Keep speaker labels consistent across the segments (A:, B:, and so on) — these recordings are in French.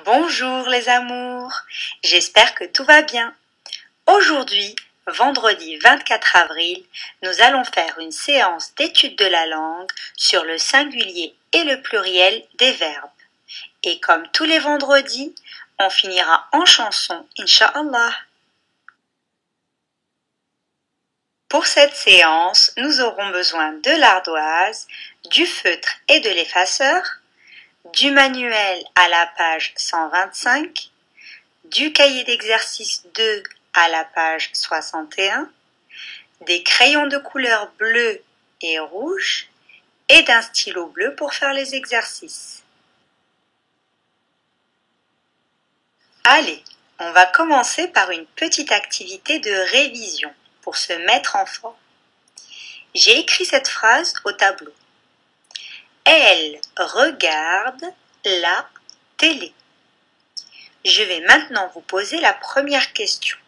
A: Bonjour les amours, j'espère que tout va bien. Aujourd'hui, vendredi 24 avril, nous allons faire une séance d'étude de la langue sur le singulier et le pluriel des verbes. Et comme tous les vendredis, on finira en chanson, Inch'Allah. Pour cette séance, nous aurons besoin de l'ardoise, du feutre et de l'effaceur, du manuel à la page 125, du cahier d'exercice 2 à la page 61, des crayons de couleur bleue et rouge et d'un stylo bleu pour faire les exercices. Allez, on va commencer par une petite activité de révision pour se mettre en forme. J'ai écrit cette phrase au tableau. Elle regarde la télé. Je vais maintenant vous poser la première question.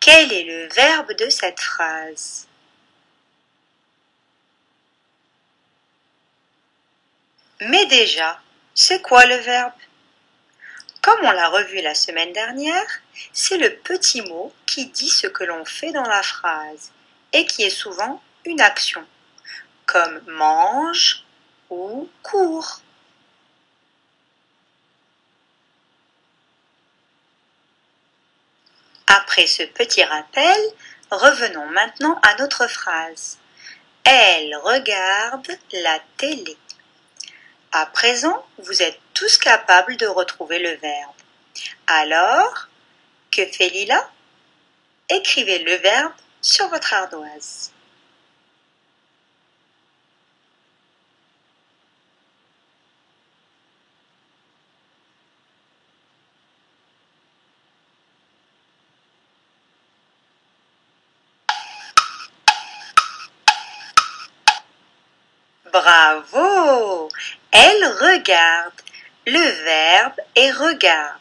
A: Quel est le verbe de cette phrase? Mais déjà, c'est quoi le verbe? Comme on l'a revu la semaine dernière, c'est le petit mot qui dit ce que l'on fait dans la phrase et qui est souvent une action, comme mange ou court. Après ce petit rappel, revenons maintenant à notre phrase. Elle regarde la télé. À présent, vous êtes tous capables de retrouver le verbe. Alors, que fait Lila? Écrivez le verbe sur votre ardoise. Bravo! Elle regarde. Le verbe est regarde.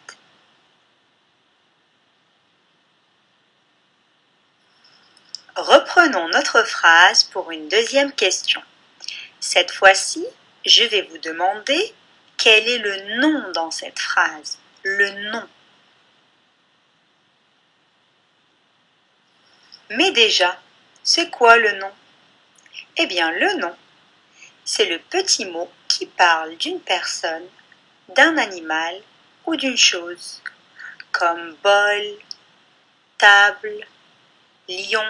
A: Reprenons notre phrase pour une deuxième question. Cette fois-ci, je vais vous demander quel est le nom dans cette phrase. Le nom. Mais déjà, c'est quoi le nom? Eh bien, le nom, c'est le petit mot qui parle d'une personne, d'un animal ou d'une chose, comme bol, table, lion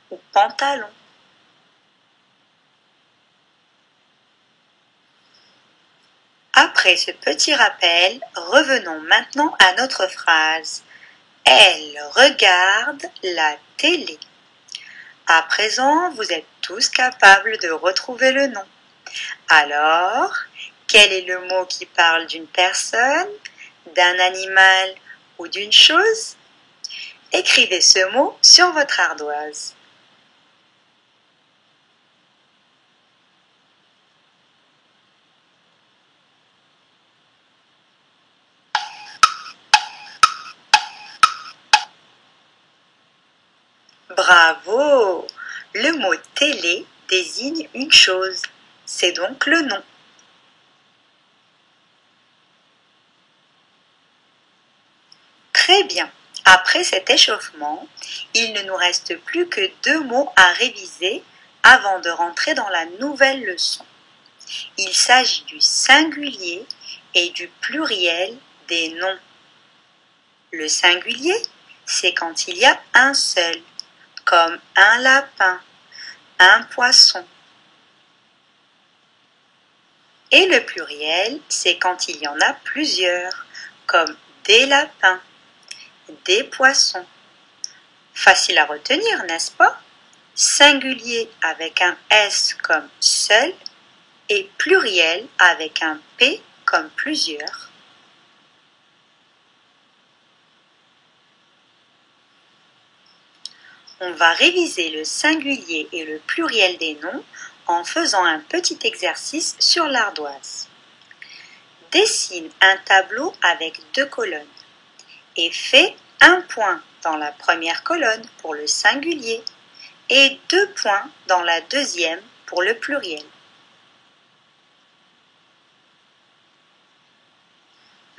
A: ou pantalon. Après ce petit rappel, revenons maintenant à notre phrase. Elle regarde la télé. À présent, vous êtes tous capables de retrouver le nom. Alors, quel est le mot qui parle d'une personne, d'un animal ou d'une chose? Écrivez ce mot sur votre ardoise. Bravo! Le mot télé désigne une chose, c'est donc le nom. Très bien. Après cet échauffement, il ne nous reste plus que 2 mots à réviser avant de rentrer dans la nouvelle leçon. Il s'agit du singulier et du pluriel des noms. Le singulier, c'est quand il y a un seul, comme un lapin, un poisson. Et le pluriel, c'est quand il y en a plusieurs, comme des lapins, des poissons. Facile à retenir, n'est-ce pas? Singulier avec un S comme seul et pluriel avec un P comme plusieurs. On va réviser le singulier et le pluriel des noms en faisant un petit exercice sur l'ardoise. Dessine un tableau avec 2 colonnes et fais un point dans la première colonne pour le singulier et 2 points dans la deuxième pour le pluriel.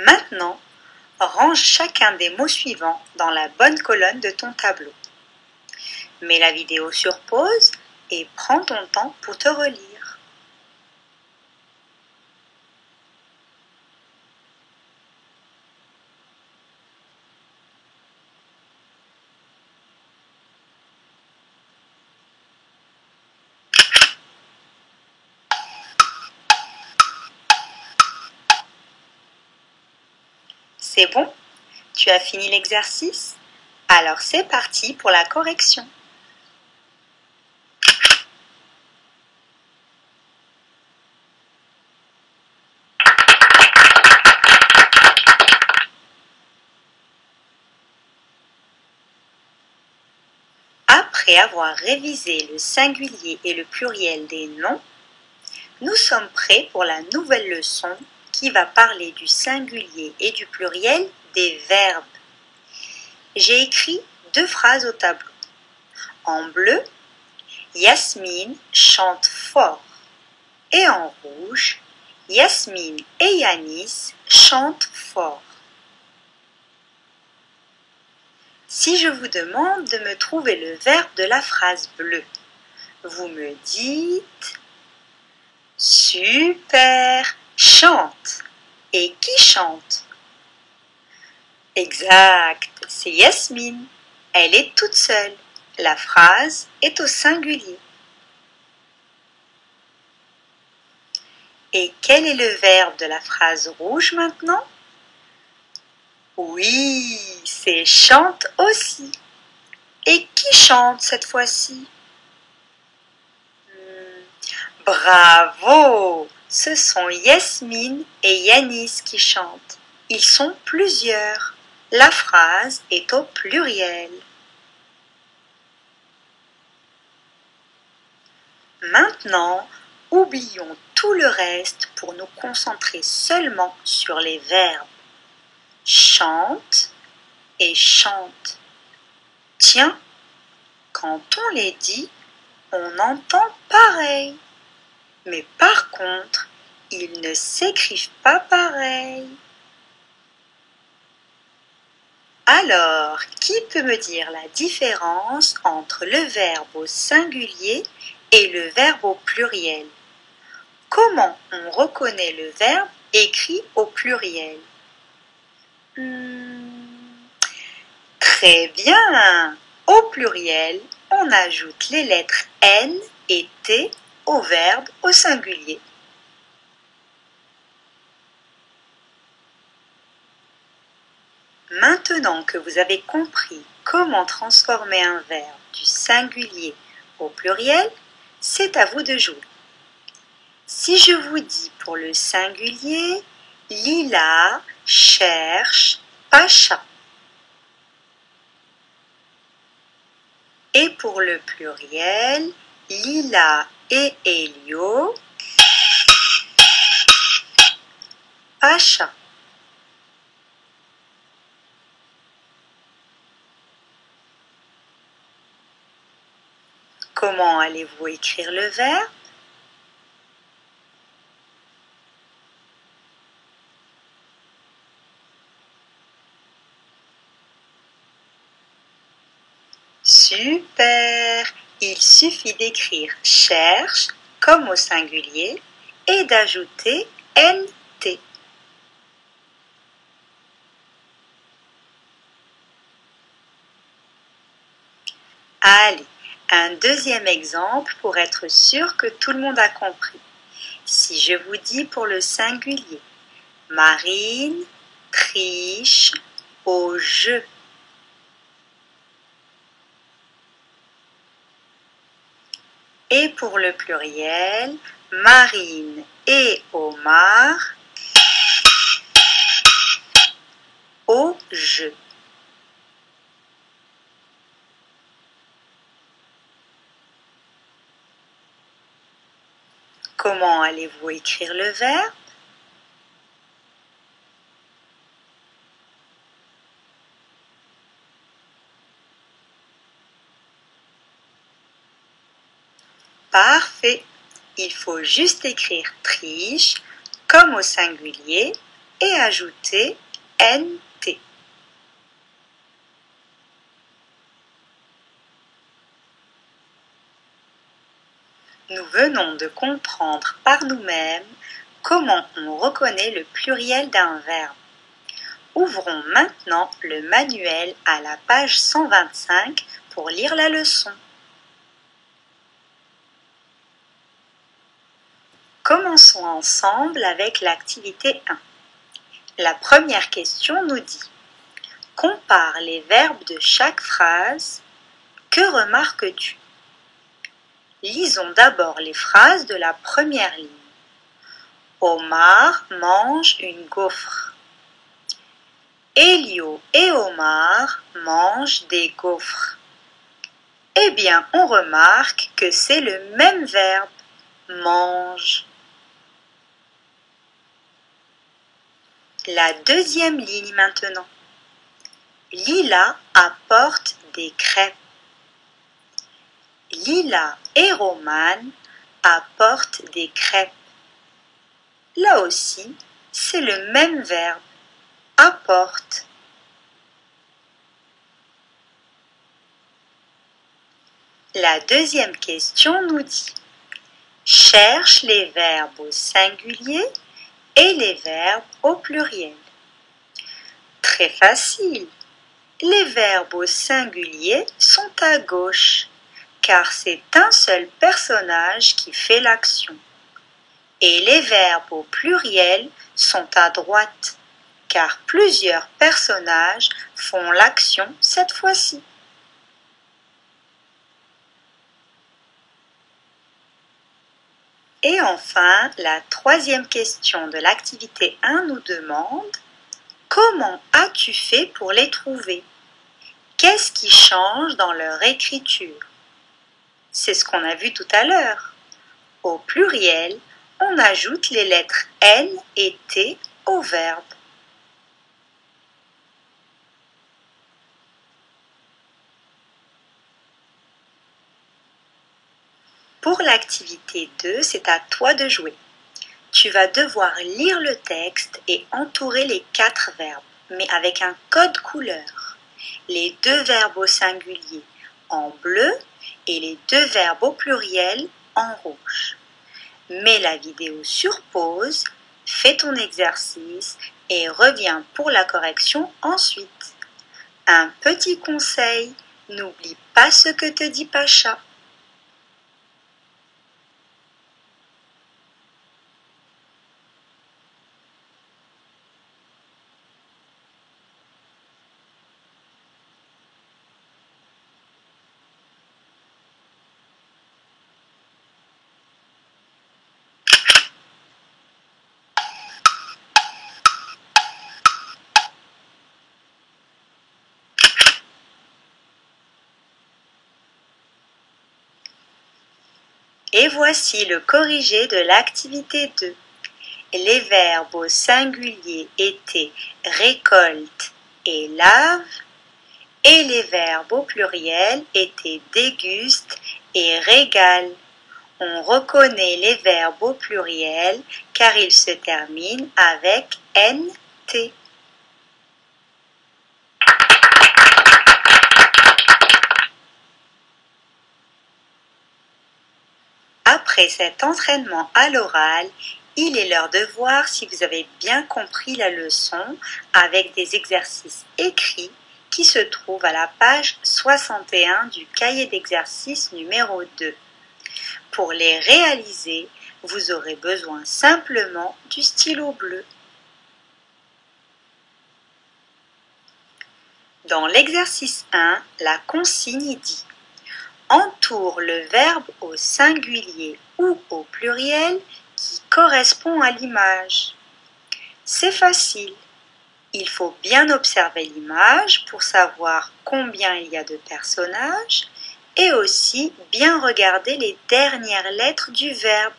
A: Maintenant, range chacun des mots suivants dans la bonne colonne de ton tableau. Mets la vidéo sur pause et prends ton temps pour te relire. C'est bon? Tu as fini l'exercice? Alors c'est parti pour la correction. Après avoir révisé le singulier et le pluriel des noms, nous sommes prêts pour la nouvelle leçon qui va parler du singulier et du pluriel des verbes. J'ai écrit 2 phrases au tableau. En bleu, Yasmine chante fort. Et en rouge, Yasmine et Yanis chantent fort. Si je vous demande de me trouver le verbe de la phrase bleue, vous me dites « Super, chante ». Et qui chante? Exact, c'est Yasmine. Elle est toute seule. La phrase est au singulier. Et quel est le verbe de la phrase rouge maintenant? Oui, c'est chante aussi. Et qui chante cette fois-ci? Bravo! Ce sont Yasmine et Yanis qui chantent. Ils sont plusieurs. La phrase est au pluriel. Maintenant, oublions tout le reste pour nous concentrer seulement sur les verbes. Chante et chante. Tiens, quand on les dit, on entend pareil. Mais par contre, ils ne s'écrivent pas pareil. Alors, qui peut me dire la différence entre le verbe au singulier et le verbe au pluriel? Comment on reconnaît le verbe écrit au pluriel? Très bien! Au pluriel, on ajoute les lettres N et T au verbe au singulier. Maintenant que vous avez compris comment transformer un verbe du singulier au pluriel, c'est à vous de jouer. Si je vous dis pour le singulier, Lila cherche Pacha. Et pour le pluriel, Lila et Elio, Pacha. Comment allez-vous écrire le verbe? Super! Il suffit d'écrire cherche comme au singulier et d'ajouter NT. Allez, un deuxième exemple pour être sûr que tout le monde a compris. Si je vous dis pour le singulier, Marine triche au jeu. Et pour le pluriel, Marine et Omar au jeu. Comment allez-vous écrire le verbe? Parfait! Il faut juste écrire triche comme au singulier et ajouter NT. Nous venons de comprendre par nous-mêmes comment on reconnaît le pluriel d'un verbe. Ouvrons maintenant le manuel à la page 125 pour lire la leçon. Commençons ensemble avec l'activité 1. La première question nous dit « Compare les verbes de chaque phrase. Que remarques-tu » Lisons d'abord les phrases de la première ligne. Omar mange une gaufre. Elio et Omar mangent des gaufres. Eh bien, on remarque que c'est le même verbe, mange. La deuxième ligne maintenant. Lila apporte des crêpes. Lila et Romane apportent des crêpes. Là aussi, c'est le même verbe, apporte. La deuxième question nous dit « Cherche les verbes au singulier et les verbes au pluriel. » Très facile. Les verbes au singulier sont à gauche, car c'est un seul personnage qui fait l'action. Et les verbes au pluriel sont à droite, car plusieurs personnages font l'action cette fois-ci. Et enfin, la troisième question de l'activité 1 nous demande « Comment as-tu fait pour les trouver ? Qu'est-ce qui change dans leur écriture ?» C'est ce qu'on a vu tout à l'heure. Au pluriel, on ajoute les lettres N et T au verbe. Pour l'activité 2, c'est à toi de jouer. Tu vas devoir lire le texte et entourer les 4 verbes, mais avec un code couleur. Les 2 verbes au singulier en bleu et les 2 verbes au pluriel en rouge. Mets la vidéo sur pause, fais ton exercice et reviens pour la correction ensuite. Un petit conseil, n'oublie pas ce que te dit Pacha. Et voici le corrigé de l'activité 2. Les verbes au singulier étaient récolte et lave, et les verbes au pluriel étaient déguste et régale. On reconnaît les verbes au pluriel car ils se terminent avec NT. Après cet entraînement à l'oral, il est l'heure de voir si vous avez bien compris la leçon avec des exercices écrits qui se trouvent à la page 61 du cahier d'exercice numéro 2. Pour les réaliser, vous aurez besoin simplement du stylo bleu. Dans l'exercice 1, la consigne dit « Entoure le verbe au singulier ou au pluriel qui correspond à l'image. » C'est facile. Il faut bien observer l'image pour savoir combien il y a de personnages et aussi bien regarder les dernières lettres du verbe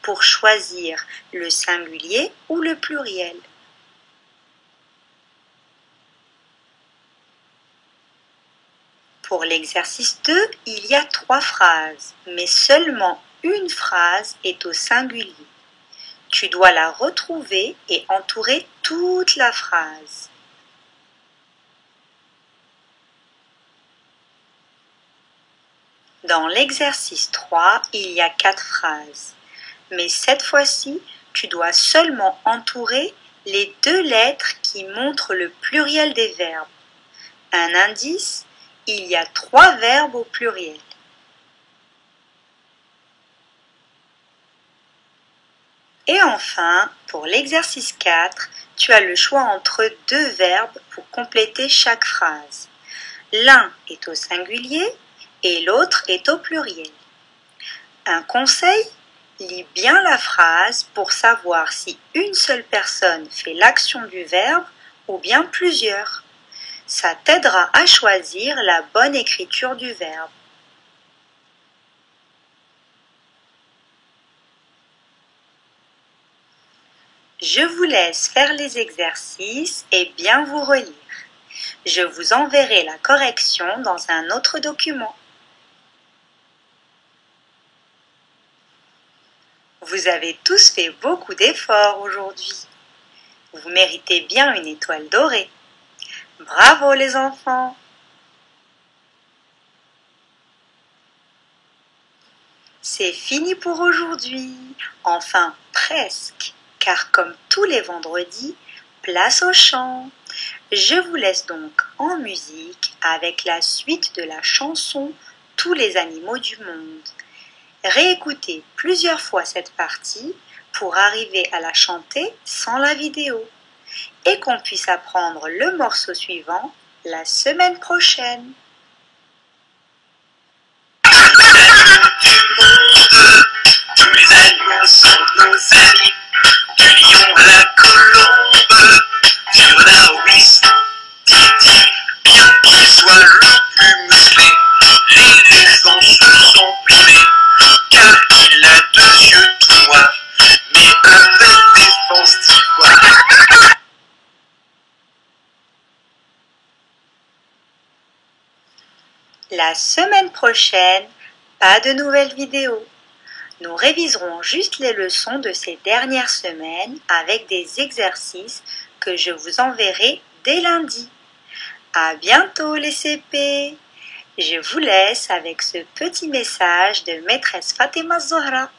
A: pour choisir le singulier ou le pluriel. Pour l'exercice 2, il y a 3 phrases, mais seulement une phrase est au singulier. Tu dois la retrouver et entourer toute la phrase. Dans l'exercice 3, il y a 4 phrases. Mais cette fois-ci, tu dois seulement entourer les 2 lettres qui montrent le pluriel des verbes. Un indice, il y a 3 verbes au pluriel. Et enfin, pour l'exercice 4, tu as le choix entre 2 verbes pour compléter chaque phrase. L'un est au singulier et l'autre est au pluriel. Un conseil, lis bien la phrase pour savoir si une seule personne fait l'action du verbe ou bien plusieurs. Ça t'aidera à choisir la bonne écriture du verbe. Je vous laisse faire les exercices et bien vous relire. Je vous enverrai la correction dans un autre document. Vous avez tous fait beaucoup d'efforts aujourd'hui. Vous méritez bien une étoile dorée. Bravo les enfants! C'est fini pour aujourd'hui. Enfin, presque. Car comme tous les vendredis, place au chant. Je vous laisse donc en musique avec la suite de la chanson Tous les animaux du monde. Réécoutez plusieurs fois cette partie pour arriver à la chanter sans la vidéo et qu'on puisse apprendre le morceau suivant la semaine prochaine.
B: Tous les animaux sont nos amis, du lion à la colombe, du renard au Ouistriti, bien qu'il soit le plus musclé, l'éléphant se sent plainé, car il a 2 yeux tout noirs, mais avec des défense d'ivoire.
A: La semaine prochaine, pas de nouvelles vidéos. Nous réviserons juste les leçons de ces dernières semaines avec des exercices que je vous enverrai dès lundi. À bientôt les CP! Je vous laisse avec ce petit message de maîtresse Fatima Zohra.